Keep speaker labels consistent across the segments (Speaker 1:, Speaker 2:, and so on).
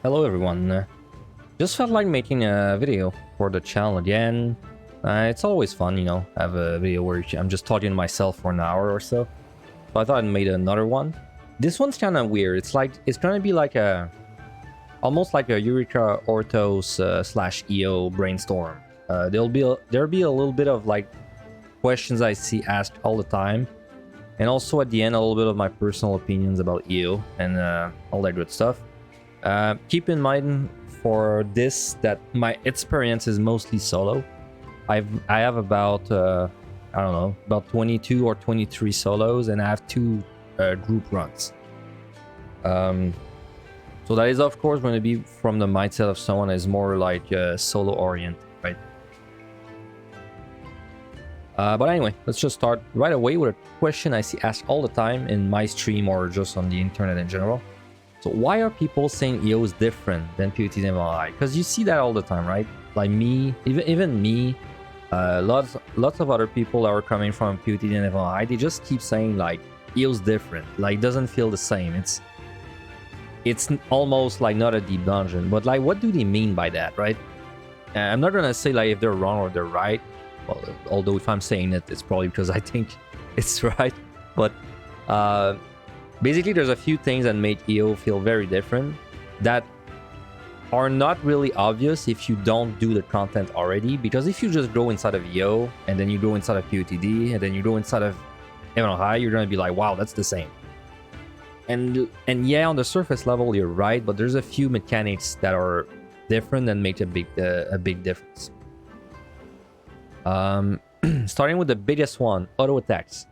Speaker 1: Hello everyone. Just felt like making a video for the channel again. It's always fun, have a video where I'm just talking to myself for an hour or so. So I thought I made another one. This one's kind of weird. It's gonna be like almost like a Eureka Orthos / EO brainstorm. There'll be a little bit of like questions I see asked all the time, and also at the end a little bit of my personal opinions about EO and all that good stuff. Keep in mind for this that my experience is mostly solo. I have about I don't know, about 22 or 23 solos, and I have 2 group runs. So that is of course going to be from the mindset of someone that is more like solo oriented, right? But anyway, let's just start right away with a question I see asked all the time in my stream or just on the internet in general. So why are people saying EO is different than POTD and MLI? Because you see that all the time, right? Like me, even me, lots of other people that are coming from POTD and MLI, they just keep saying like EO's different, like doesn't feel the same. It's almost like not a deep dungeon, but like what do they mean by that, right? I'm not gonna say like if they're wrong or they're right. Well, although if I'm saying it, it's probably because I think it's right. But basically, there's a few things that make EO feel very different that are not really obvious if you don't do the content already. Because if you just go inside of EO and then you go inside of POTD and then you go inside of MLI, you're gonna be like, wow, that's the same. And yeah, on the surface level, you're right, but there's a few mechanics that are different and make a big difference. Starting with the biggest one, auto attacks.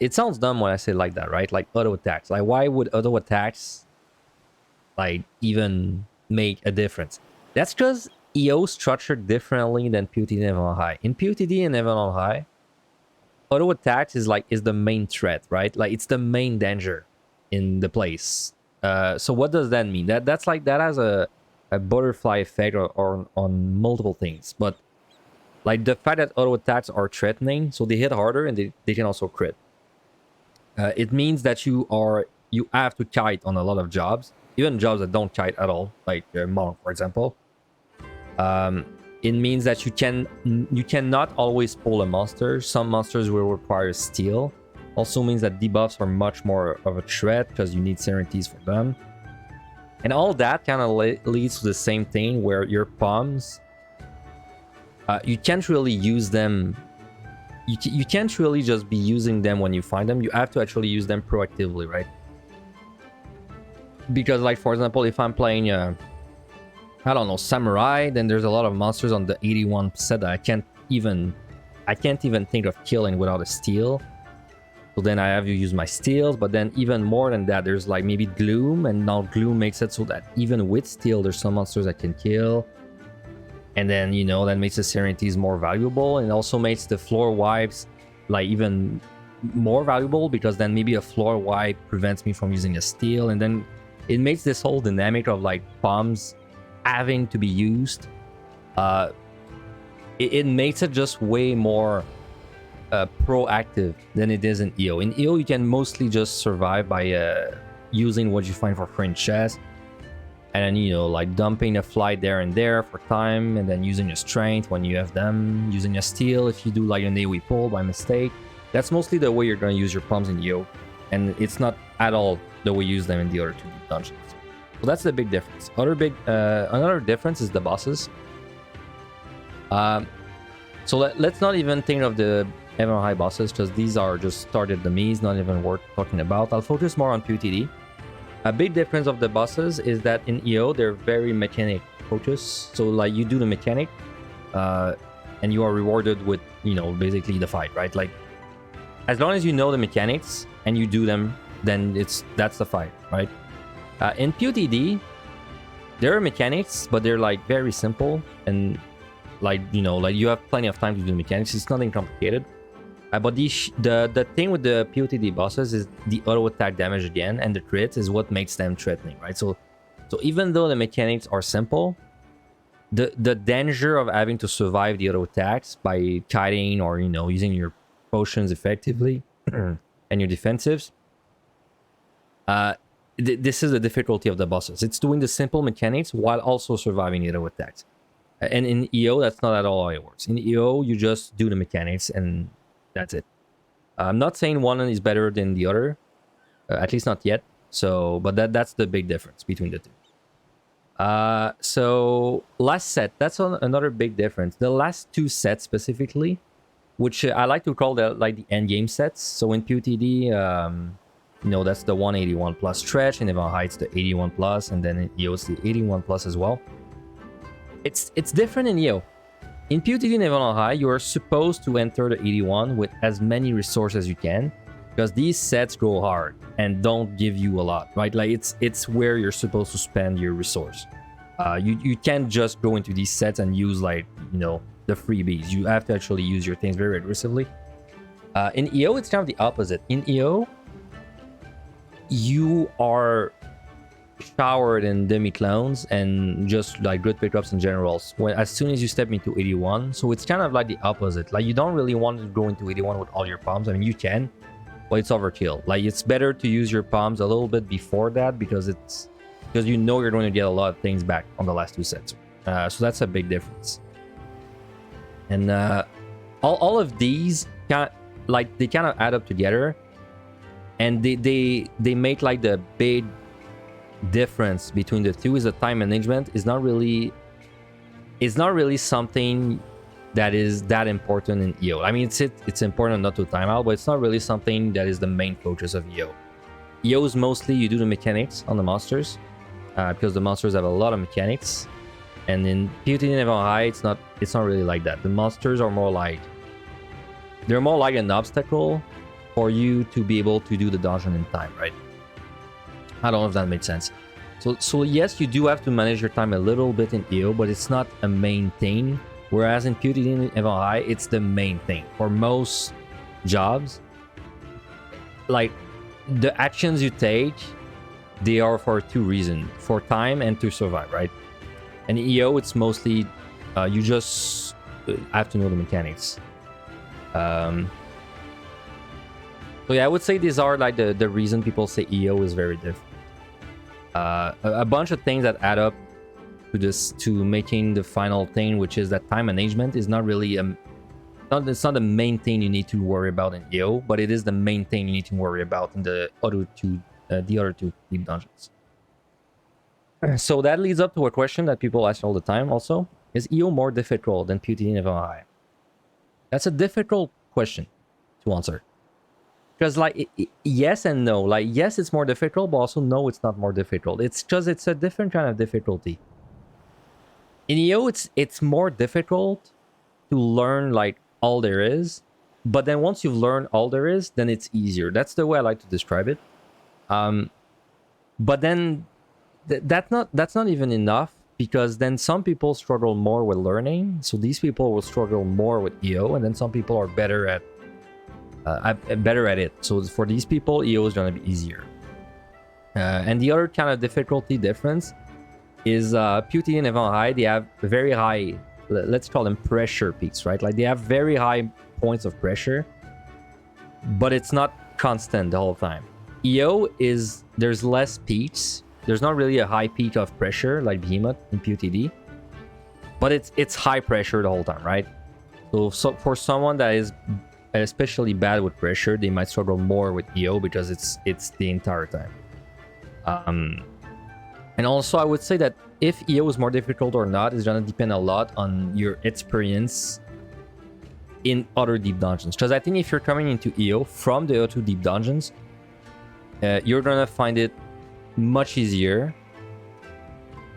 Speaker 1: It sounds dumb when I say it like that, right? Like auto attacks. Like why would auto attacks like even make a difference? That's because EO is structured differently than POTD and MLI. In POTD and MLI, auto attacks is the main threat, right? Like it's the main danger in the place. So what does that mean? That has a butterfly effect on multiple things, but like the fact that auto attacks are threatening, so they hit harder and they can also crit. It means that you have to kite on a lot of jobs, even jobs that don't kite at all, like Monk, for example. It means that you cannot always pull a monster. Some monsters will require steal. Also means that debuffs are much more of a threat because you need serenities for them. And all that kind of leads to the same thing where your palms, you can't really use them. You can't really just be using them when you find them. You have to actually use them proactively, right? Because like, for example, if I'm playing I don't know, Samurai, then there's a lot of monsters on the 81 set that I can't even think of killing without a steal. So then I have to use my steals, but then even more than that, there's like maybe Gloom, and now Gloom makes it so that even with steal, there's some monsters I can kill. And then, that makes the serenities more valuable, and also makes the floor wipes like even more valuable, because then maybe a floor wipe prevents me from using a steal, and then it makes this whole dynamic of like bombs having to be used. It makes it just way more proactive than it is in EO. In EO, you can mostly just survive by using what you find for free in chest. And then, like dumping a flight there and there for time, and then using your strength when you have them, using a steal if you do like an AoE pull by mistake. That's mostly the way you're going to use your palms in EO, and it's not at all the way you use them in the other 2 dungeons. So that's the big difference. Another difference is the bosses. So let's not even think of the MLI bosses, because these are just started enemies, not even worth talking about. I'll focus more on POTD. A big difference of the bosses is that in EO, they're very mechanic focused. So like you do the mechanic, and you are rewarded with, basically the fight, right? Like as long as you know the mechanics and you do them, then that's the fight, right? In POTD, there are mechanics, but they're like very simple, and like you have plenty of time to do the mechanics. It's nothing complicated. But the thing with the POTD bosses is the auto attack damage again, and the crits is what makes them threatening, right? So even though the mechanics are simple, the danger of having to survive the auto attacks by kiting or using your potions effectively and your defensives, this is the difficulty of the bosses. It's doing the simple mechanics while also surviving auto attacks. And in EO, that's not at all how it works. In EO, you just do the mechanics and that's it. I'm not saying one is better than the other, at least not yet. So, but that's the big difference between the two. So last set, that's another big difference. The last two sets specifically, which I like to call like the end game sets. So in PUTD, that's the 181 plus stretch, and in Event Heights the 81 plus, and then in EO it's the 81 plus as well. It's different in EO. In PUTD and Event High, you are supposed to enter the 81 with as many resources as you can, because these sets go hard and don't give you a lot, right? Like it's where you're supposed to spend your resource. You can't just go into these sets and use the freebies. You have to actually use your things very aggressively. In EO, it's kind of the opposite. In EO, you are showered in demi-clones and just like good pickups in generals as soon as you step into 81. So it's kind of like the opposite. Like you don't really want to go into 81 with all your palms. I mean, you can, but it's overkill. Like it's better to use your palms a little bit before that because you're going to get a lot of things back on the last two sets. So that's a big difference. And all of these they kind of add up together, and they make like the big difference between the two is the time management is not really something that is that important in EO. I mean, it's important not to time out, but it's not really something that is the main focus of EO. EO is mostly you do the mechanics on the monsters because the monsters have a lot of mechanics, and in PUT and Event High it's not really like that. The monsters are more like an obstacle for you to be able to do the dungeon in time, right? I don't know if that makes sense. So yes, you do have to manage your time a little bit in EO, but it's not a main thing. Whereas in PUT and Event High, it's the main thing. For most jobs, like the actions you take, they are for two reasons. For time and to survive, right? And in EO, it's mostly you just have to know the mechanics. So yeah, I would say these are like the reason people say EO is very different. A bunch of things that add up to making the final thing, which is that time management is not really it's not the main thing you need to worry about in EO, but it is the main thing you need to worry about in the other two deep dungeons. So that leads up to a question that people ask all the time also. Is EO more difficult than PUT and Event High? That's a difficult question to answer. Because yes and no. Like yes, it's more difficult, but also no, it's not more difficult. It's because it's a different kind of difficulty. In EO, it's more difficult to learn like all there is, but then once you've learned all there is, then it's easier. That's the way I like to describe it. But then that's not even enough, because then some people struggle more with learning. So these people will struggle more with EO, and then some people are better at it. So for these people, EO is going to be easier. And the other kind of difficulty difference is PUT and Event High, they have very high, let's call them pressure peaks, right? Like they have very high points of pressure, but it's not constant the whole time. EO there's less peaks. There's not really a high peak of pressure like Behemoth in PUTD, but it's high pressure the whole time, right? So for someone that is especially bad with pressure, they might struggle more with EO because it's the entire time. And also I would say that if EO is more difficult or not is gonna depend a lot on your experience in other deep dungeons. Because I think if you're coming into EO from the O2 deep dungeons, you're gonna find it much easier.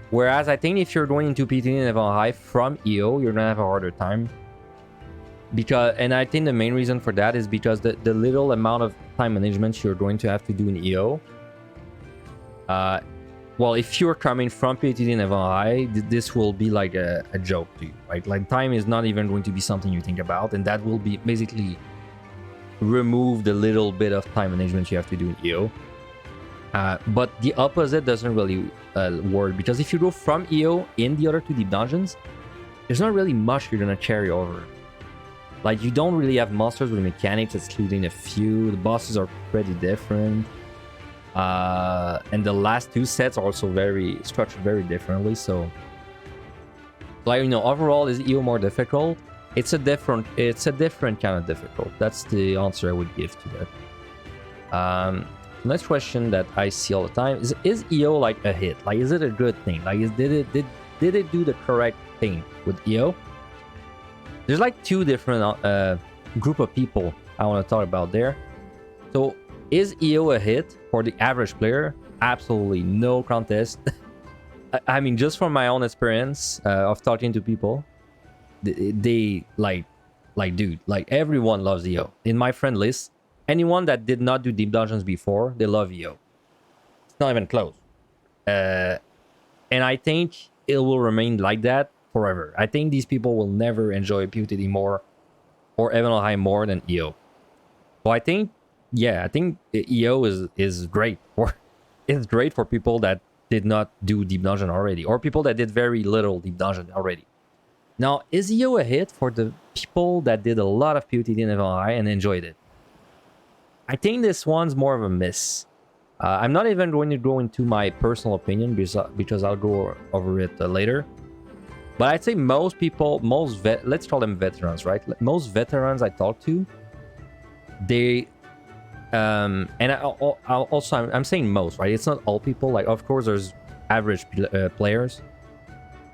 Speaker 1: Whereas I think if you're going into PUT and Event High from EO, you're gonna have a harder time. And I think the main reason for that is because the little amount of time management you're going to have to do in EO. Well, if you're coming from PUT and Event High, this will be like a joke to you, right? Like time is not even going to be something you think about, and that will be basically remove the little bit of time management you have to do in EO. But the opposite doesn't really work, because if you go from EO in the other two deep dungeons, there's not really much you're gonna carry over. Like you don't really have monsters with mechanics, excluding a few. The bosses are pretty different. And the last two sets are also very structured very differently. So, like, you know, overall, is EO more difficult? It's a different kind of difficult. That's the answer I would give to that. Next question that I see all the time is EO like a hit? Like, is it a good thing? Like, did it do the correct thing with EO? There's like two different group of people I want to talk about there. So, is EO a hit for the average player? Absolutely no contest. I mean, just from my own experience of talking to people, they like, dude, like everyone loves EO. In my friend list, anyone that did not do deep dungeons before, they love EO. It's not even close. And I think it will remain like that forever. I think these people will never enjoy POTD more or Evan High more than EO. So I think, yeah, I think EO is great. It's great for people that did not do deep dungeon already, or people that did very little deep dungeon already. Now, is EO a hit for the people that did a lot of POTD in Evan High and enjoyed it? I think this one's more of a miss. I'm not even going to go into my personal opinion because I'll go over it later. But I'd say most people, let's call them veterans, right? Most veterans I talk to, they, and I'm saying most, right? It's not all people. Like, of course, there's average players.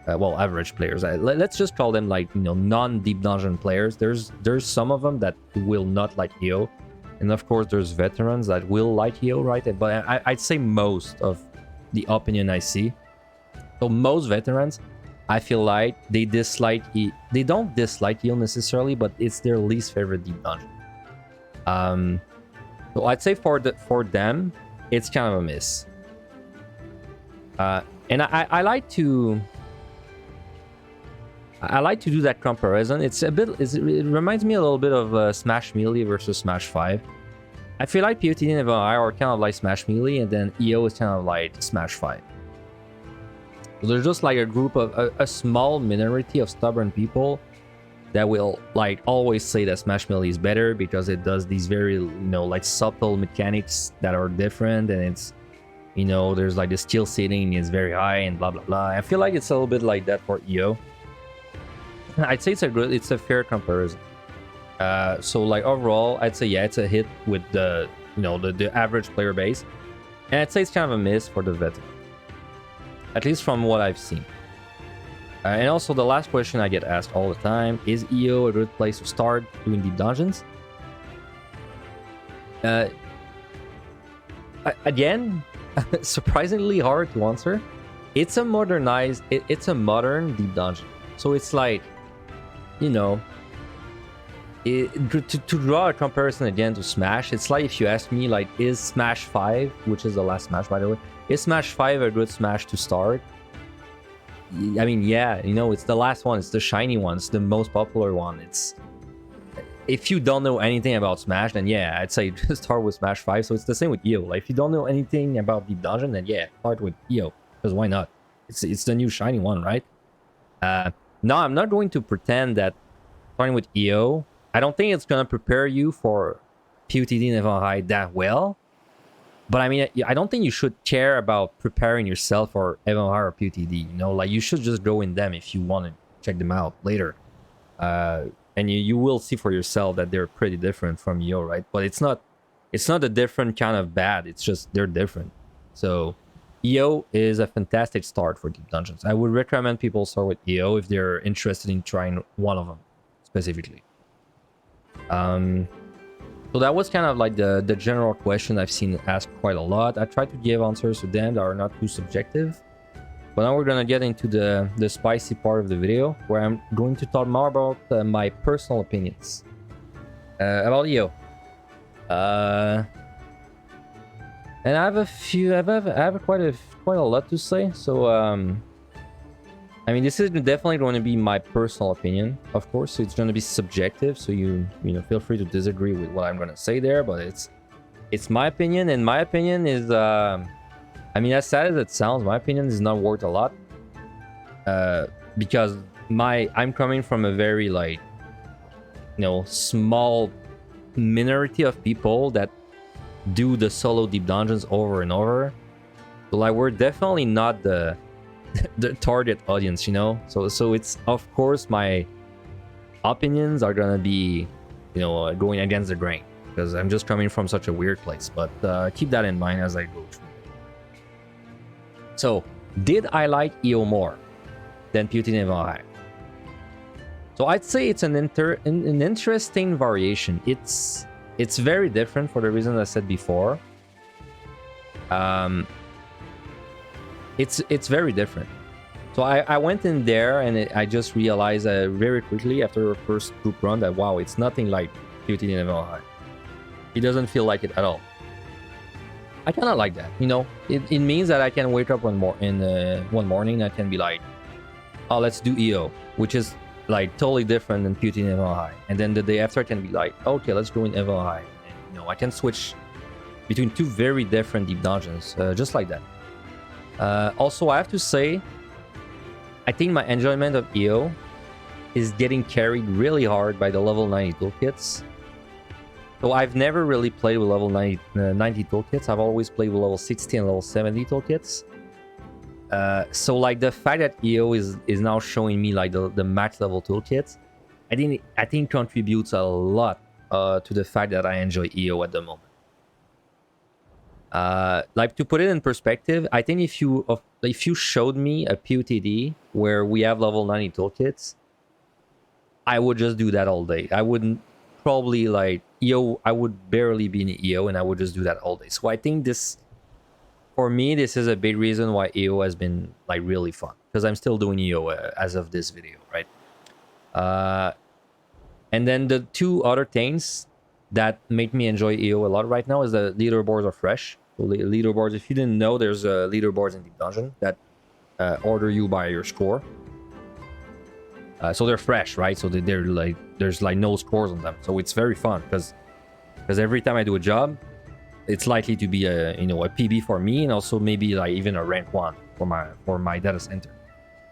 Speaker 1: Well, average players. Let's just call them, like, you know, non-deep dungeon players. There's some of them that will not like EO. And of course, there's veterans that will like EO, right? But I'd say most of the opinion I see. So most veterans, I feel like they dislike they don't dislike EO necessarily, but it's their least favorite deep dungeon. So I'd say for them, it's kind of a miss. And I like to do that comparison. It's a bit. It reminds me a little bit of Smash Melee versus Smash 5. I feel like POTD and Evan High are kind of like Smash Melee, and then EO is kind of like Smash 5. So there's just like a group of a small minority of stubborn people that will like always say that Smash Melee is better because it does these very, you know, like subtle mechanics that are different, and it's, you know, there's like the skill ceiling is very high and blah blah blah. I feel like it's a little bit like that for EO. I'd say it's a fair comparison. So like overall, I'd say yeah, it's a hit with the, you know, the average player base, and I'd say it's kind of a miss for the veteran, at least from what I've seen. And also the last question I get asked all the time is EO a good place to start doing deep dungeons? Again, surprisingly hard to answer. It's a modernized, it's a modern deep dungeon, so it's like, you know, to draw a comparison again to Smash, it's like if you ask me, like, is Smash 5, which is the last Smash by the way, is Smash 5 a good Smash to start? I mean, yeah, you know, it's the last one, it's the shiny one, it's the most popular one. It's, if you don't know anything about Smash, then yeah, I'd say just start with Smash 5. So it's the same with EO. Like, if you don't know anything about Deep Dungeon, then yeah, start with EO, because why not? It's the new shiny one, right? No, I'm not going to pretend that starting with EO, I don't think it's gonna prepare you for POTD and Evan High that well. But I mean, I don't think you should care about preparing yourself for Evan High or POTD. You know, like, you should just go in them if you want to check them out later. And you will see for yourself that they're pretty different from EO, right? But it's not a different kind of bad. It's just they're different. So EO is a fantastic start for deep dungeons. I would recommend people start with EO if they're interested in trying one of them specifically. So that was kind of like the general question I've seen asked quite a lot. I tried to give answers to them that are not too subjective. But now we're gonna get into the spicy part of the video, where I'm going to talk more about my personal opinions about EO. And I have a few, I have quite a lot to say. So I mean, this is definitely going to be my personal opinion, of course. So it's going to be subjective, so you know, feel free to disagree with what I'm going to say there. But it's my opinion, and my opinion is, I mean, as sad as it sounds, my opinion is not worth a lot, because I'm coming from a very, like, you know, small minority of people that do the solo deep dungeons over and over. So like we're definitely not the the target audience, you know. So it's, of course, my opinions are gonna be, you know, going against the grain because I'm just coming from such a weird place. But keep that in mind as I go through. So, did I like EO more than Putin and Valhalla? So I'd say it's an interesting variation. It's very different for the reasons I said before. It's very different. So I went in there and I just realized very quickly after the first group run that wow, it's nothing like Putin and Valhalla. It doesn't feel like it at all. I kind of like that, you know. It means that I can wake up one morning, I can be like, oh, let's do EO, which is like totally different than Putin and Valhalla. And then the day after I can be like, okay, let's go in Valhalla. You know, I can switch between two very different deep dungeons, just like that. Also, I have to say, I think my enjoyment of EO is getting carried really hard by the level 90 toolkits. So I've never really played with level 90 toolkits. I've always played with level 60 and level 70 toolkits. So like the fact that EO is now showing me like the max level toolkits, I think contributes a lot to the fact that I enjoy EO at the moment. Like to put it in perspective, I think if you showed me a POTD where we have level 90 toolkits, I would just do that all day. I wouldn't probably like EO. I would barely be in EO, and I would just do that all day. So I think this, for me, this is a big reason why EO has been like really fun, because I'm still doing EO as of this video, right? And then the two other things that make me enjoy EO a lot right now is the leaderboards are fresh. So leaderboards, if you didn't know, there's leaderboards in Deep Dungeon that order you by your score. So they're fresh, right? So they're like, there's like no scores on them. So it's very fun because every time I do a job, it's likely to be a PB for me, and also maybe like even a rank 1 for my data center.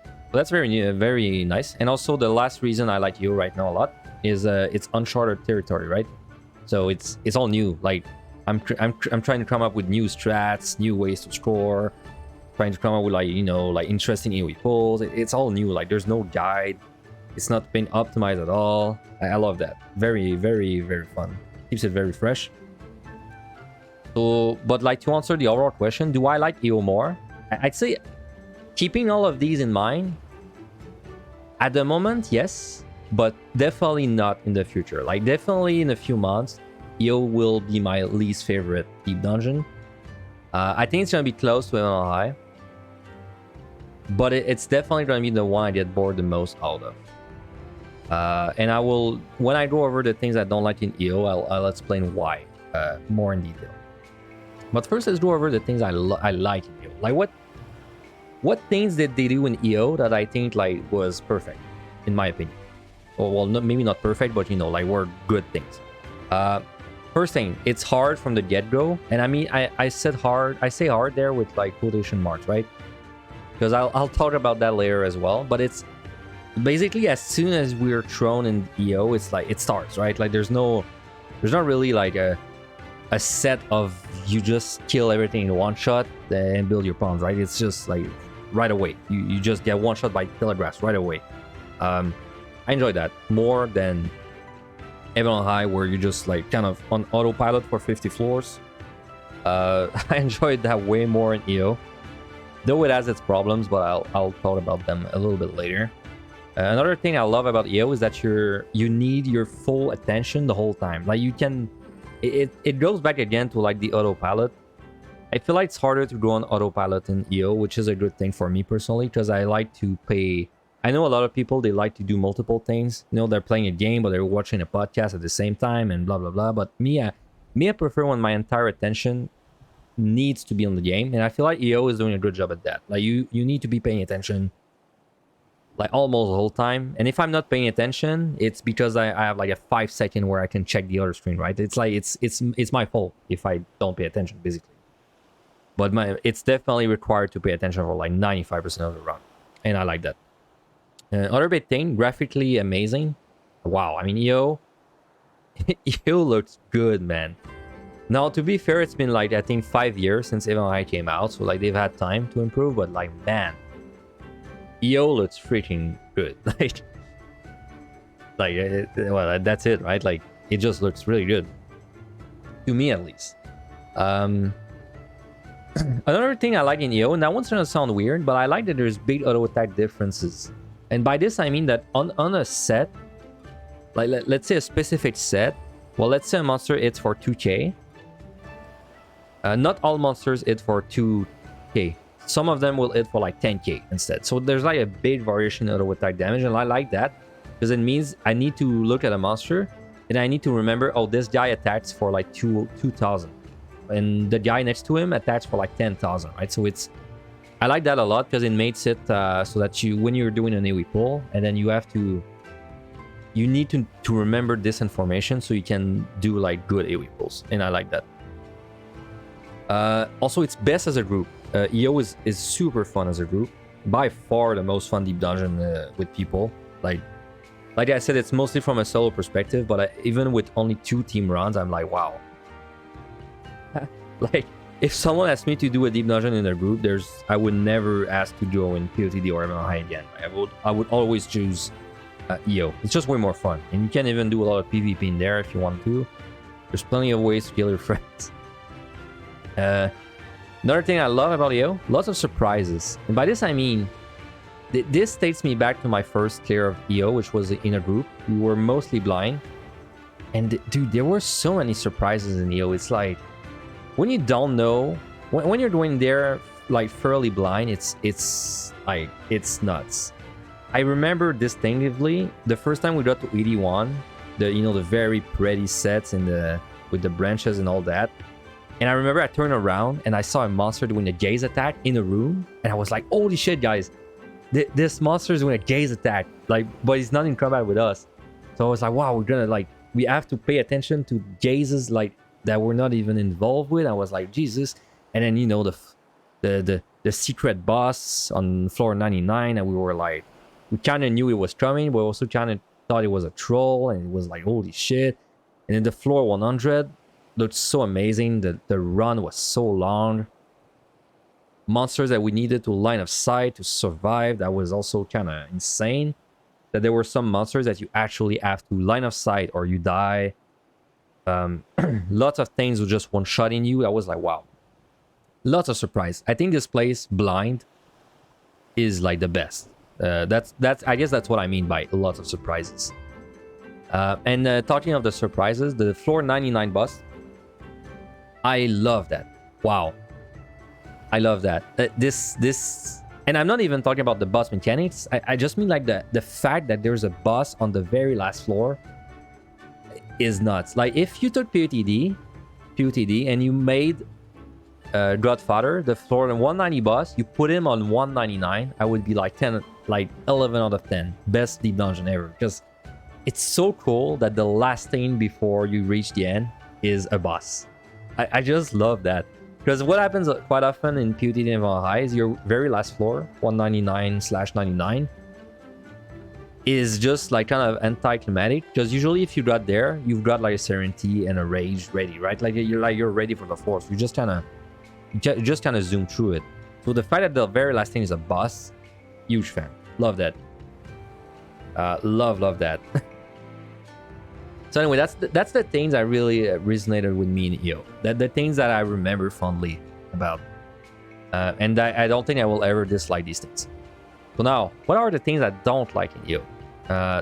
Speaker 1: So that's very nice. And also the last reason I like EO right now a lot is it's uncharted territory, right? So it's all new. Like I'm trying to come up with new strats, new ways to score, trying to come up with like interesting AoE pulls. It's all new. Like there's no guide. It's not been optimized at all. I love that. Very, very, very fun. Keeps it very fresh. So, but like to answer the overall question, do I like EO more? I'd say, keeping all of these in mind, at the moment, yes, but definitely not in the future. Like definitely in a few months, EO will be my least favorite deep dungeon. I think it's gonna be close to ML High, but it's definitely gonna be the one I get bored the most out of. And I will, when I go over the things I don't like in EO, I'll explain why more in detail. But first, let's go over the things I like in EO. Like what things did they do in EO that I think like was perfect, in my opinion. Or well, maybe not perfect, but like were good things. First thing, it's hard from the get-go, and I mean I said hard. I say hard there with like quotation marks, right? Because I'll talk about that later as well. But it's basically as soon as we're thrown in EO, it's like it starts, right? Like there's not really like a set of you just kill everything in one shot and build your pawns, right? It's just like right away. You just get one shot by telegraphs right away. I enjoy that more than Avalon High, where you're just like kind of on autopilot for 50 floors. I enjoyed that way more in EO, though it has its problems, but I'll talk about them a little bit later. Another thing I love about EO is that you need your full attention the whole time. Like you can, it goes back again to like the autopilot. I feel like it's harder to go on autopilot in EO, which is a good thing for me personally, because I like to pay. I know a lot of people, they like to do multiple things. They're playing a game, but they're watching a podcast at the same time and blah, blah, blah. But me, I prefer when my entire attention needs to be on the game. And I feel like EO is doing a good job at that. Like you need to be paying attention like almost the whole time. And if I'm not paying attention, it's because I have like a 5-second where I can check the other screen, right? It's like, it's my fault if I don't pay attention, basically. But it's definitely required to pay attention for like 95% of the run. And I like that. Other big thing, graphically amazing. Wow, I mean, EO looks good, man. Now, to be fair, it's been like, I think 5 years since Even High came out, so like they've had time to improve, but like, man, EO looks freaking good. Well, that's it, right? Like, it just looks really good. To me, at least. Another thing I like in EO, and that one's gonna sound weird, but I like that there's big auto attack differences. And by this, I mean that on a set, like let's say a specific set, well, let's say a monster hits for 2k. Not all monsters hit for 2k. Some of them will hit for like 10k instead. So there's like a big variation in auto attack damage, and I like that because it means I need to look at a monster and I need to remember, oh, this guy attacks for like 2,000. And the guy next to him attacks for like 10,000, right? So I like that a lot because it makes it so that when you're doing an AoE pull, and then you need to remember this information so you can do like good AoE pulls, and I like that. Also, it's best as a group. EO is super fun as a group. By far the most fun deep dungeon with people. Like I said, it's mostly from a solo perspective, but even with only 2 team runs, I'm like, wow. Like, if someone asked me to do a deep dungeon in a group, I would never ask to go in POTD or MLI again. I would always choose EO. It's just way more fun, and you can even do a lot of PvP in there if you want to. There's plenty of ways to kill your friends. Another thing I love about EO, lots of surprises. And by this I mean, this takes me back to my first clear of EO, which was in a group. We were mostly blind. And dude, there were so many surprises in EO. It's like, when you don't know, when you're going there like fairly blind, it's nuts. I remember distinctively the first time we got to 81, the very pretty sets with the branches and all that. And I remember I turned around and I saw a monster doing a gaze attack in a room, and I was like, holy shit, guys, this monster is doing a gaze attack, like, but he's not in combat with us. So I was like, wow, we have to pay attention to gazes like that we're not even involved with. I was like, Jesus. And then the secret boss on floor 99, and we were like, we kind of knew it was coming, but also kind of thought it was a troll, and it was like, holy shit. And then the floor 100 looked so amazing. The run was so long. Monsters that we needed to line of sight to survive, that was also kind of insane. That there were some monsters that you actually have to line of sight or you die. Lots of things were just one-shotting you. I was like, wow. Lots of surprise. I think this place, blind, is like the best. I guess that's what I mean by lots of surprises. And talking of the surprises, the floor 99 boss, I love that. Wow. I love that. And I'm not even talking about the boss mechanics. I just mean like the fact that there's a boss on the very last floor is nuts. Like, if you took POTD and you made Godfather, the floor 190 boss, you put him on 199, I would be like 11 out of 10. Best deep dungeon ever. Because it's so cool that the last thing before you reach the end is a boss. I just love that. Because what happens quite often in POTD and Valhalla High is your very last floor, 199/99, is just like kind of anticlimactic. Because usually if you got there, you've got like a Serenity and a Rage ready, right? Like you're ready for the floor. So you just kind of zoom through it. So the fact that the very last thing is a boss, huge fan. Love that. Love that. So anyway, that's the things that really resonated with me in EO. The things that I remember fondly about. And I don't think I will ever dislike these things. So now, what are the things I don't like in EO?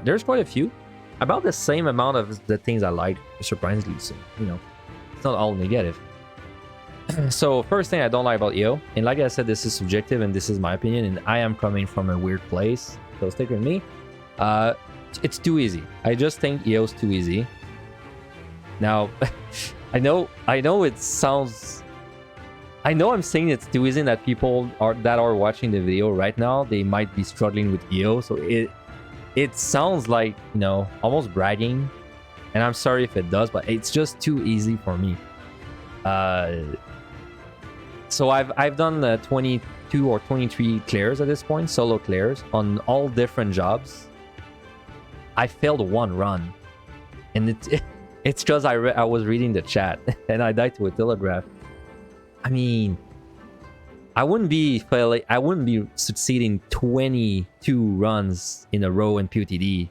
Speaker 1: There's quite a few. About the same amount of the things I like, surprisingly. So, it's not all negative. So first thing I don't like about EO, and like I said, this is subjective and this is my opinion, and I am coming from a weird place, so stick with me. It's too easy. I just think EO's too easy. Now, I know it sounds... I know I'm saying it's too easy, and that people that are watching the video right now, they might be struggling with EO, so it sounds like, almost bragging, and I'm sorry if it does, but it's just too easy for me. So I've done 22 or 23 clears at this point, solo clears, on all different jobs. I failed one run, and It's because I was reading the chat and I died to a telegraph. I mean, I wouldn't be succeeding 22 runs in a row in PUTD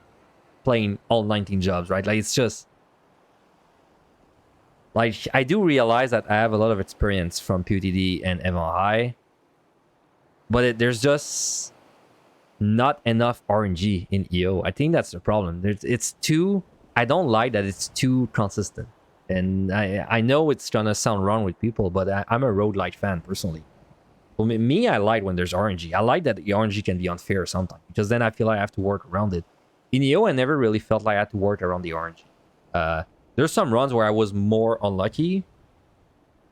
Speaker 1: playing all 19 jobs, right? Like, it's just like, I do realize that I have a lot of experience from PUTD and MLI, but there's just not enough RNG in EO. I think that's the problem. I don't like that it's too consistent. And I know it's gonna sound wrong with people, but I'm a roguelike fan personally. For me, I like when there's RNG. I like that the RNG can be unfair sometimes, because then I feel like I have to work around it. In EO, I never really felt like I had to work around the RNG. There's some runs where I was more unlucky,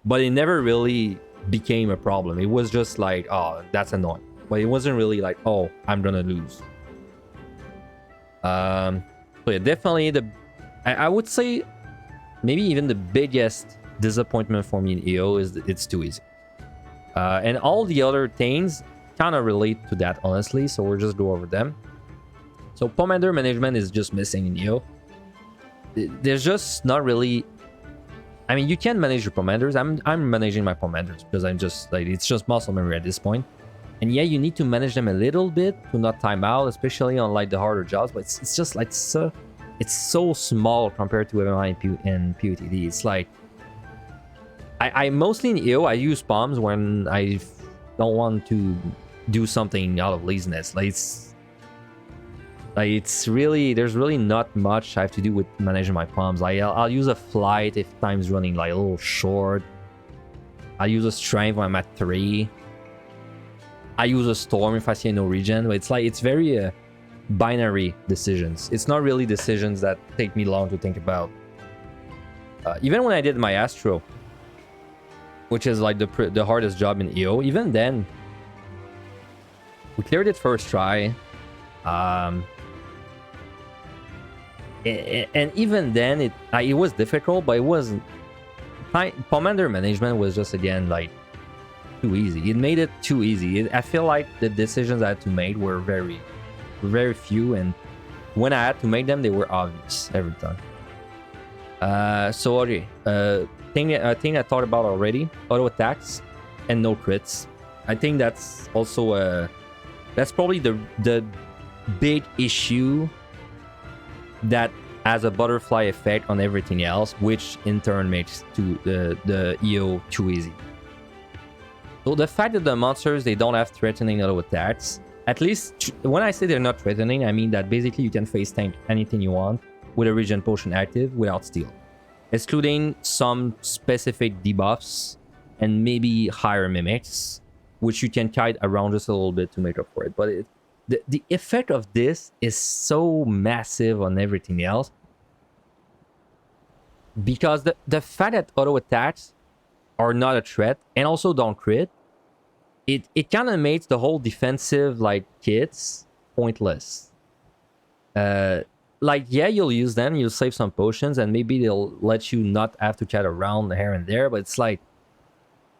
Speaker 1: but it never really became a problem. It was just like, oh, that's annoying. But it wasn't really like, oh, I'm gonna lose. So yeah, definitely I would say maybe even the biggest disappointment for me in EO is that it's too easy. And all the other things kind of relate to that, honestly, so we'll just go over them. So Pomander management is just missing in EO. There's just not really... I mean, you can manage your Pomanders. I'm managing my Pomanders because I'm just like, it's just muscle memory at this point. And yeah, you need to manage them a little bit to not time out, especially on like the harder jobs, but it's just like it's so small compared to MMI and PUTD. It's like I mostly in EO I use palms when I don't want to do something out of laziness. It's really, there's really not much I have to do with managing my palms. Like I'll use a flight if time's running like a little short. I use a strength when I'm at 3. I use a storm if I see no regen. But it's very binary decisions. It's not really decisions that take me long to think about. Even when I did my Astro, which is like the hardest job in EO, even then, we cleared it first try. And even then, it was difficult, but it wasn't. Pomander management was just, again, like, too easy. It made it too easy. I feel like the decisions I had to make were very, very few, and when I had to make them, they were obvious every time. So, okay. Thing I thought about already, auto attacks and no crits. I think that's also that's probably the big issue that has a butterfly effect on everything else, which in turn makes the EO too easy. So the fact that the monsters, they don't have threatening auto attacks, at least when I say they're not threatening, I mean that basically you can face tank anything you want with a regen potion active without steal, excluding some specific debuffs and maybe higher mimics, which you can kite around just a little bit to make up for it. But the effect of this is so massive on everything else, because the fact that auto attacks are not a threat and also don't crit, it kind of makes the whole defensive like kits pointless. Like, yeah, you'll use them, you'll save some potions, and maybe they'll let you not have to chat around here and there, but it's like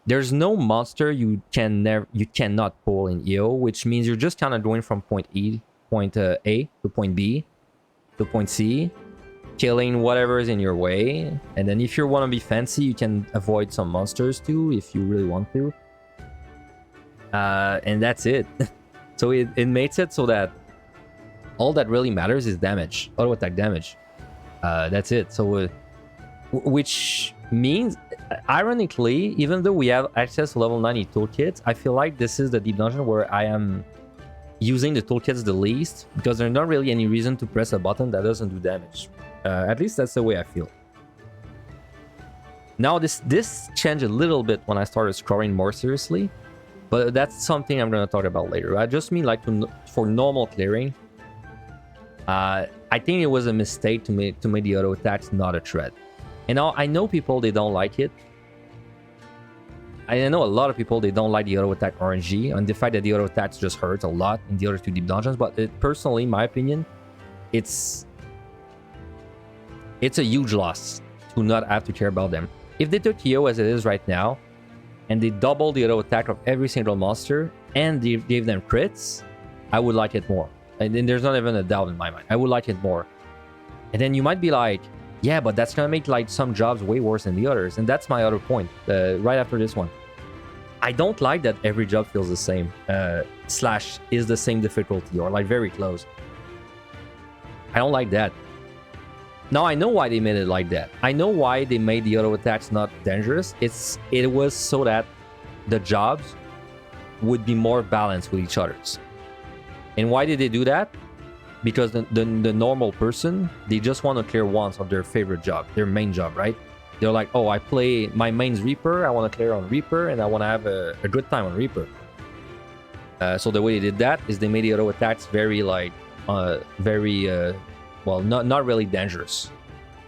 Speaker 1: there's no monster you cannot pull in EO, which means you're just kind of going from point A to point B to point C, killing whatever is in your way. And then if you want to be fancy, you can avoid some monsters too if you really want to. And that's it. So it makes it so that all that really matters is damage, auto attack damage. That's it. So which means, ironically, even though we have access to level 90 toolkits, I feel like this is the deep dungeon where I am using the toolkits the least, because there's not really any reason to press a button that doesn't do damage. At least that's the way I feel. Now this changed a little bit when I started scoring more seriously, but that's something I'm going to talk about later. I just mean like for normal clearing, I think it was a mistake to make the auto attacks not a threat. And now I know people, they don't like it. I know a lot of people, they don't like the auto attack RNG, and the fact that the auto attacks just hurt a lot in the other two deep dungeons. But personally, in my opinion, it's a huge loss to not have to care about them. If they took EO as it is right now, and they doubled the auto attack of every single monster, and they gave them crits, I would like it more. And then there's not even a doubt in my mind. I would like it more. And then you might be like, Yeah, but that's gonna make like some jobs way worse than the others, and that's my other point. Right after this one, I don't like that every job feels the same. Slash is the same difficulty or like very close. I don't like that. Now I know why they made it like that. I know why they made the auto attacks not dangerous. It was so that the jobs would be more balanced with each other's. And why did they do that? Because the normal person, they just want to clear once of their favorite job, their main job, right? They're like, oh, I play my main's Reaper, I want to clear on Reaper, and I want to have a good time on Reaper. So the way they did that is they made the auto attacks very like, well, not really dangerous.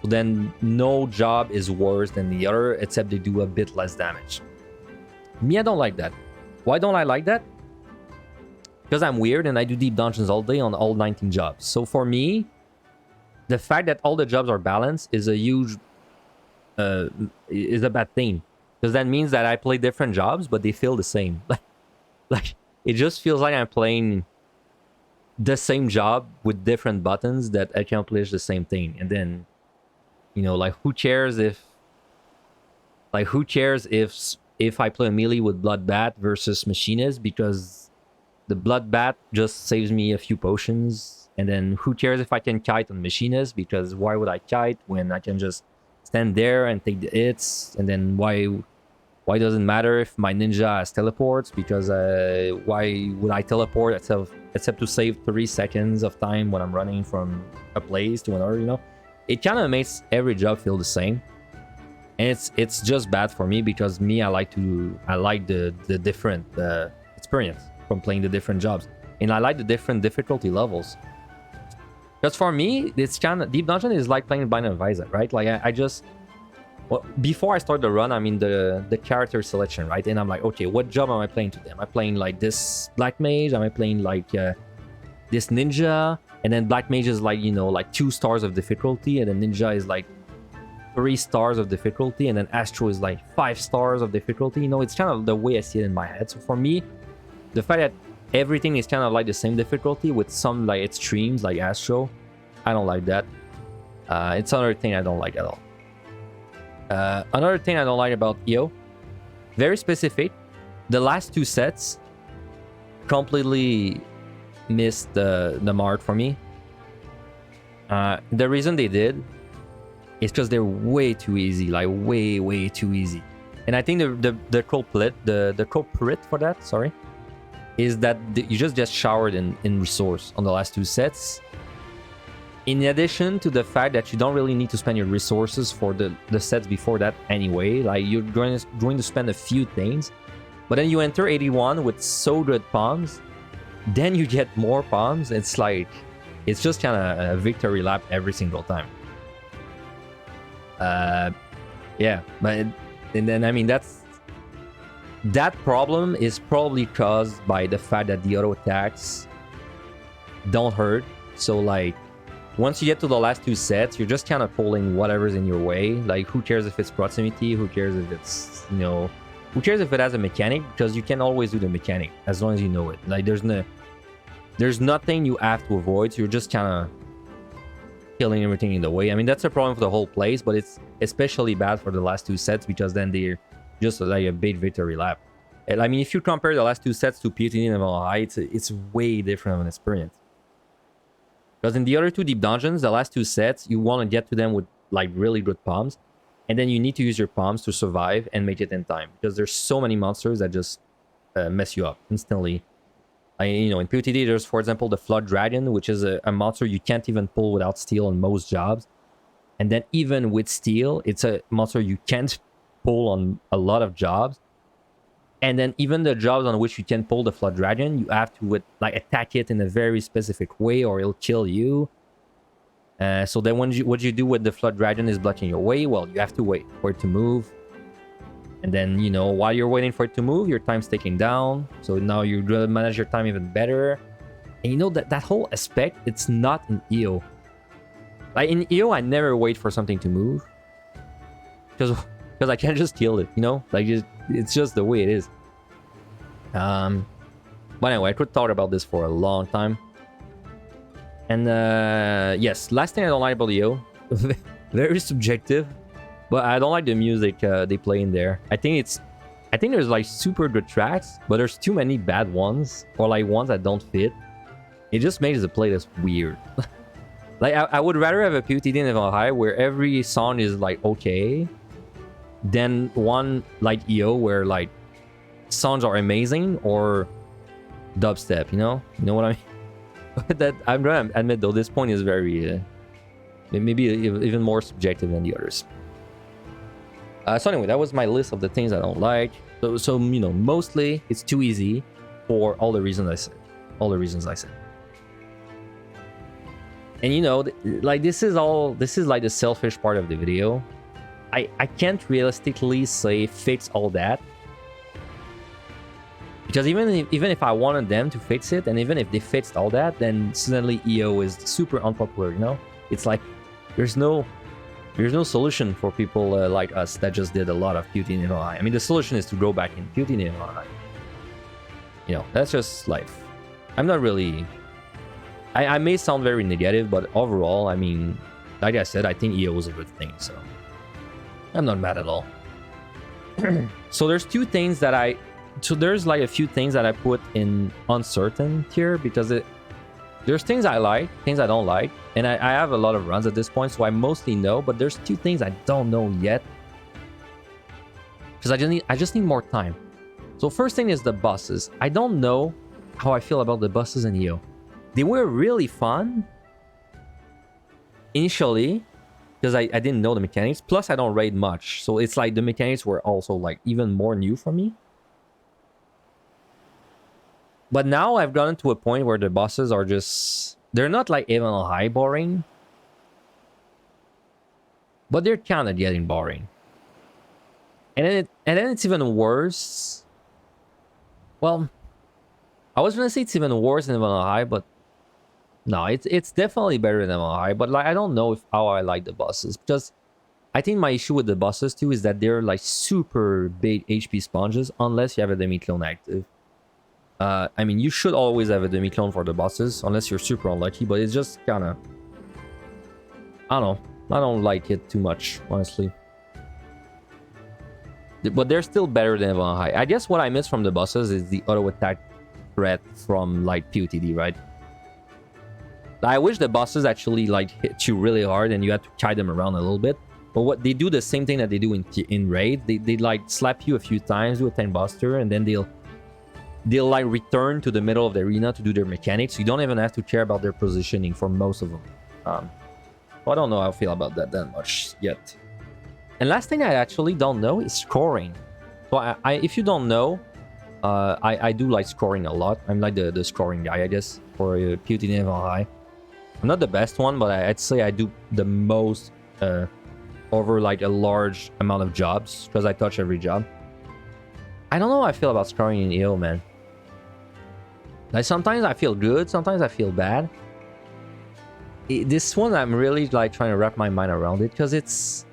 Speaker 1: So then no job is worse than the other, except they do a bit less damage. Me, I don't like that. Why don't I like that? Because I'm weird and I do deep dungeons all day on all 19 jobs. So for me, the fact that all the jobs are balanced is a huge, is a bad thing. Because that means that I play different jobs, but they feel the same. Like it just feels like I'm playing the same job with different buttons that accomplish the same thing. And then, you know, like who cares if I play a melee with Bloodbath versus Machinist, because the Bloodbath just saves me a few potions. And then who cares if I can kite on Machinist, because why would I kite when I can just stand there and take the hits? And then why does it matter if my ninja has teleports? Because why would I teleport except to save 3 seconds of time when I'm running from a place to another, you know? It kind of makes every job feel the same. And it's just bad for me, because me, I like the different experience from playing the different jobs. And I like the different difficulty levels. Because for me, it's kind of, Deep Dungeon is like playing Blind Advisor, right? Like I just, well, before I start the run, I'm in the character selection, right? And I'm like, okay, what job am I playing today? Am I playing like this Black Mage? Am I playing like this Ninja? And then Black Mage is like, you know, like 2 stars of difficulty, and then Ninja is like 3 stars of difficulty, and then Astro is like 5 stars of difficulty. You know, it's kind of the way I see it in my head. So for me, the fact that everything is kind of like the same difficulty with some like extremes like Astro, I don't like that. It's another thing I don't like at all. Another thing I don't like about EO, very specific, the last 2 sets completely missed the mark for me. The reason they did is because they're way too easy, like way too easy. And I think the culprit for that, sorry, is that you just showered in resource on the last 2 sets. In addition to the fact that you don't really need to spend your resources for the sets before that anyway. Like you're going to spend a few things, but then you enter 81 with so good palms, then you get more palms. It's like, it's just kind of a victory lap every single time. Yeah, but and then I mean that problem is probably caused by the fact that the auto attacks don't hurt. So like, once you get to the last 2 sets, you're just kind of pulling whatever's in your way. Like, who cares if it's proximity? Who cares if it's, you know, who cares if it has a mechanic? Because you can always do the mechanic as long as you know it. Like, there's nothing you have to avoid. So you're just kind of killing everything in the way. I mean, that's a problem for the whole place, but it's especially bad for the last 2 sets, because then they're just like a big victory lap. And I mean, if you compare the last 2 sets to POTD and MLI, it's way different of an experience. Because in the other 2 deep dungeons, the last 2 sets, you want to get to them with like really good palms, and then you need to use your palms to survive and make it in time, because there's so many monsters that just mess you up instantly. You know, in POTD, there's, for example, the Flood Dragon, which is a monster you can't even pull without steel on most jobs. And then even with steel, it's a monster you can't pull on a lot of jobs. And then even the jobs on which you can pull the Flood Dragon, you have to like attack it in a very specific way or it'll kill you. So then what you do with the Flood Dragon is blocking your way. Well, you have to wait for it to move. And then, you know, while you're waiting for it to move, your time's ticking down. So now you manage your time even better. And you know, that whole aspect, it's not in EO. Like in EO, I never wait for something to move. Because I can't just kill it, you know? Like, it's just the way it is. But anyway, I could talk about this for a long time. And yes, last thing I don't like about EO, very subjective. But I don't like the music they play in there. I think there's like super good tracks, but there's too many bad ones or like ones that don't fit. It just makes the playlist weird. Like I would rather have a POTD in Level High where every song is like okay, than one like EO where like songs are amazing or dubstep. You know what I mean? But that I'm gonna admit though, this point is very maybe even more subjective than the others. So anyway, that was my list of the things I don't like. So you know, mostly it's too easy for all the reasons I said. And you know, like this is like the selfish part of the video. I can't realistically say fix all that. Because even if I wanted them to fix it, and even if they fixed all that, then suddenly EO is super unpopular, you know? It's like there's no solution for people like us that just did a lot of POTD in Level High. I mean, the solution is to go back in POTD in Level High. You know, that's just life. I'm not really... I may sound very negative, but overall, I mean, like I said, I think EO was a good thing, so... I'm not mad at all. So there's two things that there's like a few things that I put in uncertain here, because there's things I like, things I don't like, and I have a lot of runs at this point, so I mostly know, but there's two things I don't know yet, because I just need more time. So first thing is the bosses. I don't know how I feel about the bosses in EO. They were really fun initially, because I didn't know the mechanics, plus I don't raid much, so it's like the mechanics were also like even more new for me. But now I've gotten to a point where the bosses are just... They're not like even high boring. But they're kind of getting boring. And then it's even worse. Well, I was going to say it's even worse than Level High, but... No, it's definitely better than Level High. But like, I don't know how I like the bosses. Because I think my issue with the bosses too is that they're like super big HP sponges unless you have a demi-clone active. I mean, you should always have a demi-clone for the bosses, unless you're super unlucky, but it's just kind of... I don't know. I don't like it too much, honestly. But they're still better than Level High. I guess what I miss from the bosses is the auto-attack threat from, like, POTD, right? I wish the bosses actually, like, hit you really hard and you had to kite them around a little bit. But what they do the same thing that they do in Raid. They like, slap you a few times, do a 10 buster, and then they'll like return to the middle of the arena to do their mechanics. You don't even have to care about their positioning for most of them. Well, I don't know how I feel about that much yet. And last thing I actually don't know is scoring. So if you don't know, I do like scoring a lot. I'm like the scoring guy, I guess, for POTD Level High. I'm not the best one, but I'd say I do the most over like a large amount of jobs, because I touch every job. I don't know how I feel about scoring in EO, man. Like, sometimes I feel good, sometimes I feel bad. This one, I'm really like trying to wrap my mind around it, because it's...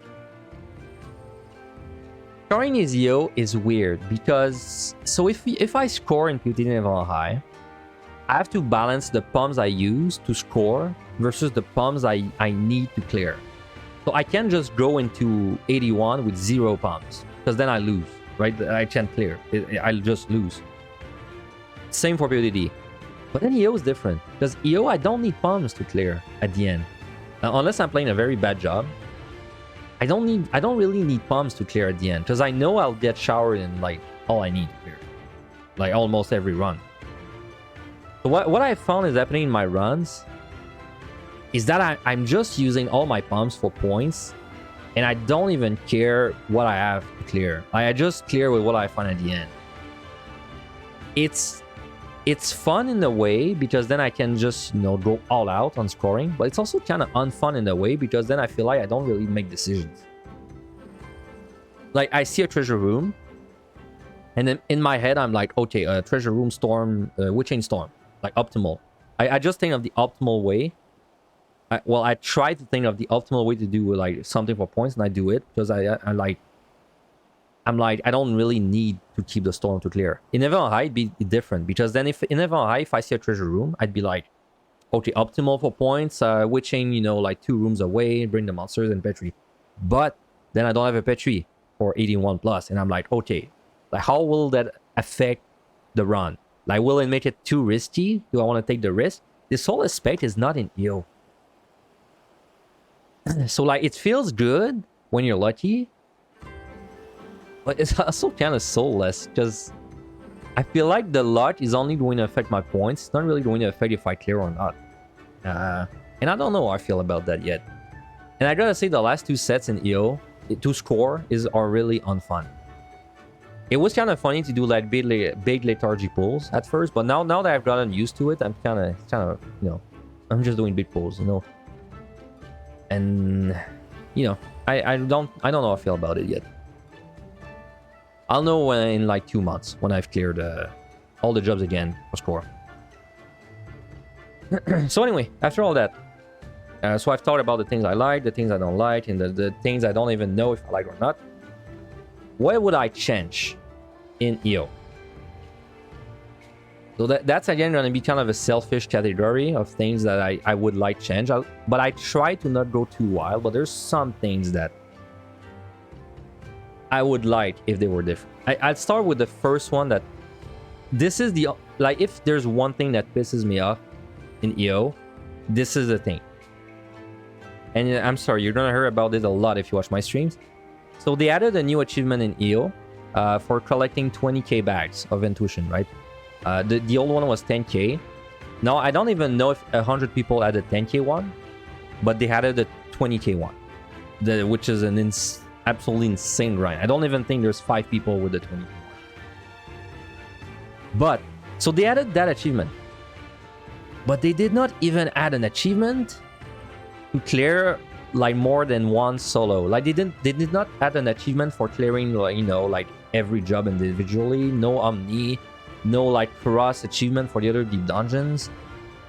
Speaker 1: Scoring in EO is weird, because... So if I score in POTD Level High, I have to balance the pumps I use to score versus the pumps I need to clear. So I can't just go into 81 with 0 pumps, because then I lose, right? I can't clear. I'll just lose. Same for POTD. But then EO is different, because EO, I don't need pumps to clear at the end. Unless I'm playing a very bad job. I don't really need pumps to clear at the end, because I know I'll get showered in like all I need to clear. Like almost every run. So what I found is happening in my runs is that I'm just using all my pumps for points, and I don't even care what I have to clear. I just clear with what I find at the end. It's fun in a way, because then I can just, you know, go all out on scoring, but it's also kind of unfun in a way, because then I feel like I don't really make decisions. Like, I see a treasure room, and then in my head I'm like, okay, treasure room, storm, witching storm, like optimal. I just think of the optimal way. I try to think of the optimal way to do like something for points, and I do it, because I'm like, I don't really need to keep the storm to clear. In Level High, it'd be different, because then if in Level High, if I see a treasure room, I'd be like, okay, optimal for points, witching, you know, like 2 rooms away, bring the monsters and Petri. But then I don't have a Petri for 81 plus, and I'm like, okay, like how will that affect the run? Like, will it make it too risky? Do I want to take the risk? This whole aspect is not in EO. So like, it feels good when you're lucky, but it's also kind of soulless, because I feel like the luck is only going to affect my points. It's not really going to affect if I clear or not. And I don't know how I feel about that yet. And I gotta say, the last 2 sets in EO, to score, are really unfun. It was kind of funny to do like big lethargy pulls at first, but now that I've gotten used to it, I'm kind of, you know, I'm just doing big pulls, you know. And, you know, I don't know how I feel about it yet. I'll know when, in like 2 months, when I've cleared all the jobs again for score. So anyway, after all that, so I've talked about the things I like, the things I don't like, and the things I don't even know if I like or not. What would I change in EO? So that's again going to be kind of a selfish category of things that I would like change. But I try to not go too wild, but there's some things that I would like if they were different. I'd start with the first one. That this is the, like, if there's one thing that pisses me off in EO, this is the thing. And I'm sorry, you're gonna hear about it a lot if you watch my streams. So they added a new achievement in EO for collecting 20k bags of intuition, right? The old one was 10k. Now I don't even know if 100 people added 10k one, but they added a 20k one, which is an absolutely insane grind. I don't even think there's 5 people with the 20k one. But so they added that achievement, but they did not even add an achievement to clear like more than one solo. Like they did not add an achievement for clearing, like, you know, like every job individually. No Omni, no like cross achievement for the other deep dungeons,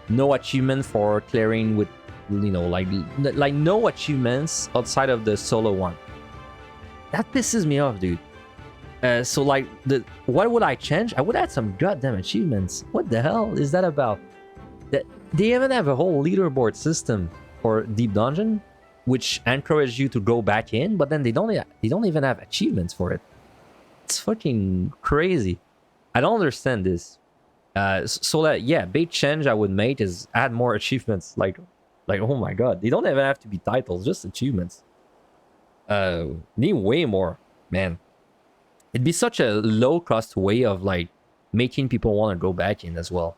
Speaker 1: no achievement for clearing with, you know, like no achievements outside of the solo one. That pisses me off, dude. So like, what would I change? I would add some goddamn achievements. What the hell is that about? They even have a whole leaderboard system for deep dungeon, which encourage you to go back in, but then they don't even have achievements for it. It's fucking crazy. I don't understand this. So that, yeah, big change I would make is add more achievements. Like oh my god, they don't even have to be titles, just achievements. Need way more, man. It'd be such a low cost way of like making people want to go back in as well.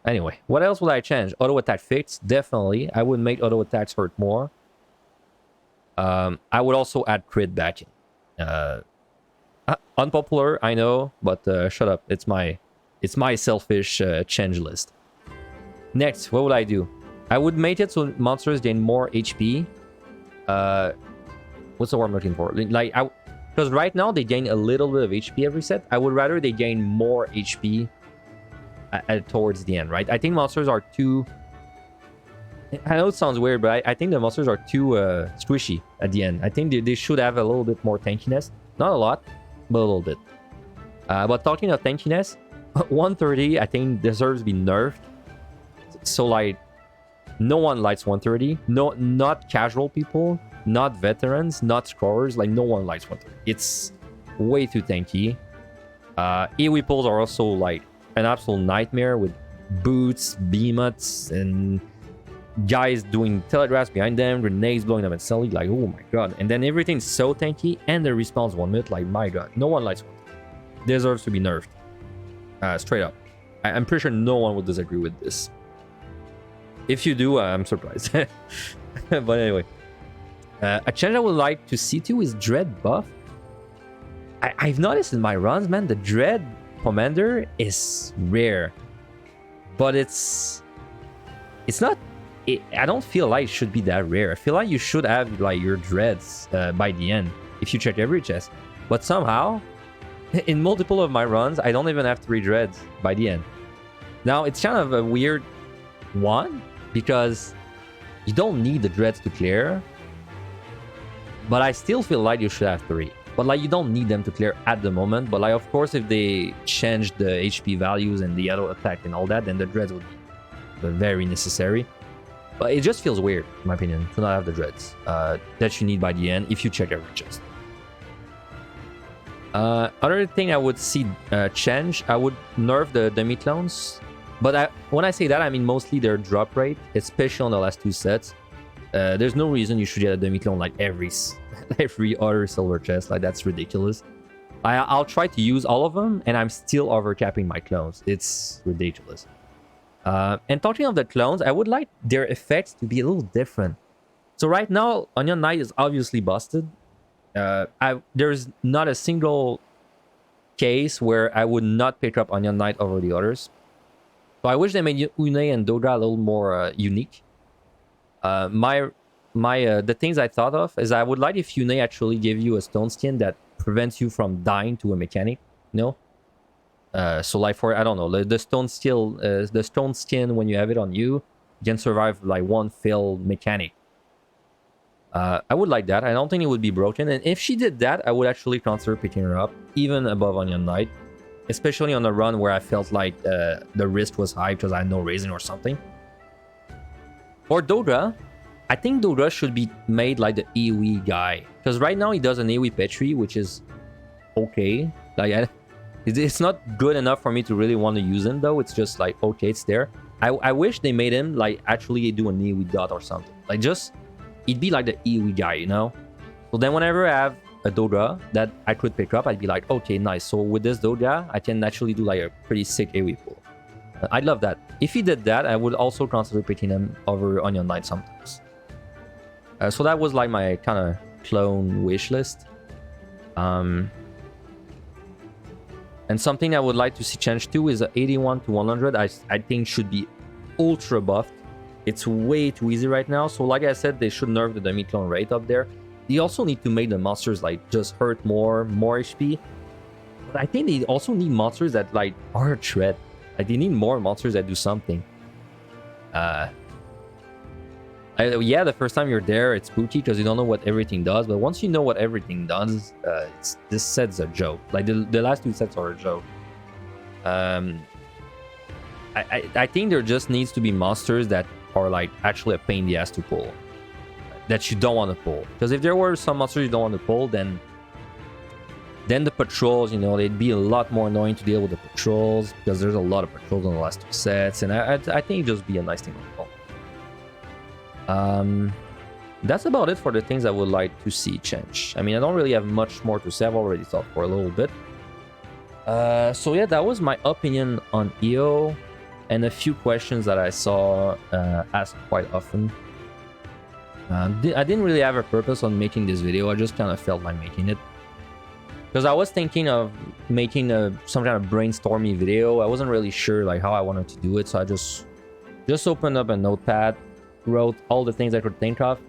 Speaker 1: Anyway, what else would I change? Auto attack fix, definitely. I would make auto attacks hurt more. I would also add crit back in. Unpopular, I know, but shut up. It's my selfish change list. Next, what would I do? I would make it so monsters gain more HP. What's the word I'm looking for? Like, because right now they gain a little bit of HP every set. I would rather they gain more HP towards the end, right? I think monsters are too... I know it sounds weird, but I think the monsters are too squishy at the end. I think they should have a little bit more tankiness. Not a lot, but a little bit. But talking of tankiness, 130 I think deserves to be nerfed. So like, no one likes 130. No, not casual people, not veterans, not scorers. Like, no one likes 130. It's way too tanky. AoE pulls are also like an absolute nightmare with boots, behemoths, and guys doing telegraphs behind them, grenades blowing them instantly. Like, oh my god. And then everything's so tanky, and the respawn's 1 minute. Like, my god, no one likes 130. Deserves to be nerfed. Straight up. I'm pretty sure no one would disagree with this. If you do, I'm surprised. But anyway, a change I would like to see too is Dread buff. I've noticed in my runs, man, the Dread commander is rare, but it's not. I don't feel like it should be that rare. I feel like you should have like your dreads by the end if you check every chest. But somehow, in multiple of my runs, I don't even have 3 dreads by the end. Now it's kind of a weird one because you don't need the dreads to clear, but I still feel like you should have 3. But like, you don't need them to clear at the moment. But like, of course, if they change the HP values and the auto attack and all that, then the dreads would be very necessary. But it just feels weird, in my opinion, to not have the dreads that you need by the end if you check every chest. Other thing I would see change, I would nerf the demi-clones. But when I say that, I mean mostly their drop rate, especially on the last 2 sets. There's no reason you should get a demi-clone like every other silver chest. Like, that's ridiculous. I'll try to use all of them, and I'm still overcapping my clones. It's ridiculous. And talking of the clones, I would like their effects to be a little different. So right now, Onion Knight is obviously busted. There's not a single case where I would not pick up Onion Knight over the others. So I wish they made Une and Dodra a little more unique. The things I thought of is I would like if Une actually gave you a stone skin that prevents you from dying to a mechanic, you know? So like for, I don't know, the stone skin, when you have it on you, you can survive like one failed mechanic. I would like that. I don't think it would be broken. And if she did that, I would actually consider picking her up, even above Onion Knight. Especially on a run where I felt like the risk was high because I had no raising or something. For Dodra, I think Dodra should be made like the AoE guy. Because right now he does an AoE Petri, which is okay. Like, it's not good enough for me to really want to use him though. It's just like, okay, it's there. I wish they made him like actually do an AoE dot or something. Like, just, he'd be like the AoE guy, you know? So then whenever I have a Dodra that I could pick up, I'd be like, okay, nice. So with this Dodra, I can actually do like a pretty sick AoE pool. I'd love that. If he did that, I would also consider picking him over Onion Knight sometimes. So that was like my kind of clone wish list. And something I would like to see change too is 81 to 100. I think should be ultra buffed. It's way too easy right now. So like I said, they should nerf the demi-clone rate up there. They also need to make the monsters like just hurt more HP. But I think they also need monsters that like are a threat. Like, they need more monsters that do something. Yeah, the first time you're there, it's spooky because you don't know what everything does. But once you know what everything does, this set's a joke. Like, the last 2 sets are a joke. I think there just needs to be monsters that are like actually a pain in the ass to pull. That you don't want to pull. Because if there were some monsters you don't want to pull, then the patrols, you know, they'd be a lot more annoying to deal with the patrols. Because there's a lot of patrols on the last 2 sets. And I think it'd just be a nice thing to pull. That's about it for the things I would like to see change. I mean, I don't really have much more to say. I've already talked for a little bit. So yeah, that was my opinion on EO. And a few questions that I saw asked quite often. I didn't really have a purpose on making this video. I just kind of felt like making it. Because I was thinking of making some kind of brainstormy video. I wasn't really sure like how I wanted to do it. So I just opened up a notepad, wrote all the things I could think of.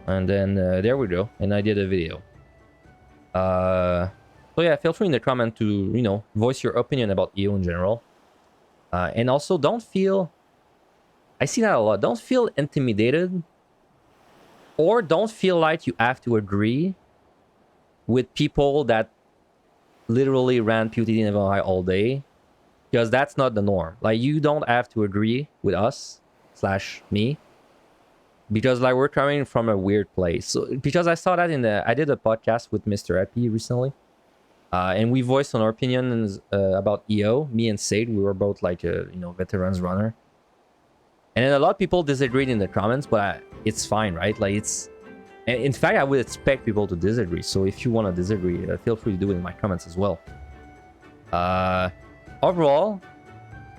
Speaker 1: And then there we go. And I did a video. So yeah, feel free in the comment to, you know, voice your opinion about EO in general. And also don't feel... I see that a lot. Don't feel intimidated. Or don't feel like you have to agree with people that literally ran PUTD and High all day. Because that's not the norm. Like, you don't have to agree with us / me. Because like we're coming from a weird place. So, because I saw that I did a podcast with Mr. Epi recently. And we voiced our opinions about EO. Me and Sade, we were both like a, you know, veterans runner. And then a lot of people disagreed in the comments, but it's fine, right? Like, it's... In fact, I would expect people to disagree. So if you want to disagree, feel free to do it in my comments as well. Overall,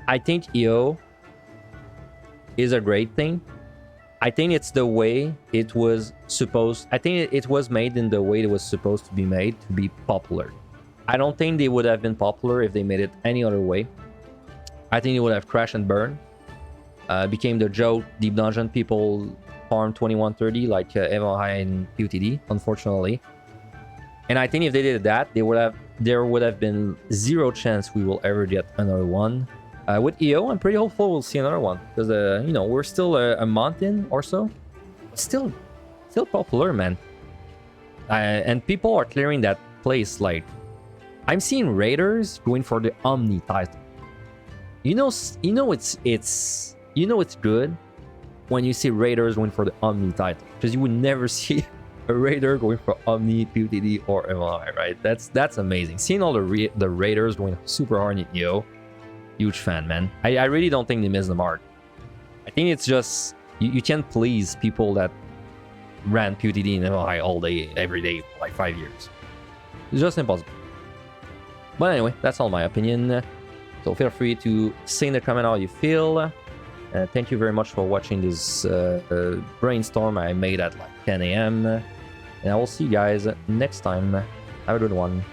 Speaker 1: I think EO is a great thing. I think it's the way it was supposed... I think it was made in the way it was supposed to be made, to be popular. I don't think they would have been popular if they made it any other way. I think it would have crashed and burned. Became the joke. Deep Dungeon people farm 2130 like High and PUTD, unfortunately. And I think if they did that, there would have been zero chance we will ever get another one. With EO, I'm pretty hopeful we'll see another one. Because, you know, we're still a month in or so. Still popular, man. And people are clearing that place. Like, I'm seeing raiders going for the Omni title. You know, it's You know it's good when you see Raiders going for the Omni title, because you would never see a Raider going for Omni, PUTD, or MLI, right? That's amazing. Seeing all the Raiders going super hard in Neo, huge fan, man. I really don't think they missed the mark. I think it's just you can't please people that ran PUTD and MLI all day, every day for like 5 years. It's just impossible. But anyway, that's all my opinion. So feel free to say in the comment how you feel. Thank you very much for watching this brainstorm I made at like 10 a.m. And I will see you guys next time. Have a good one.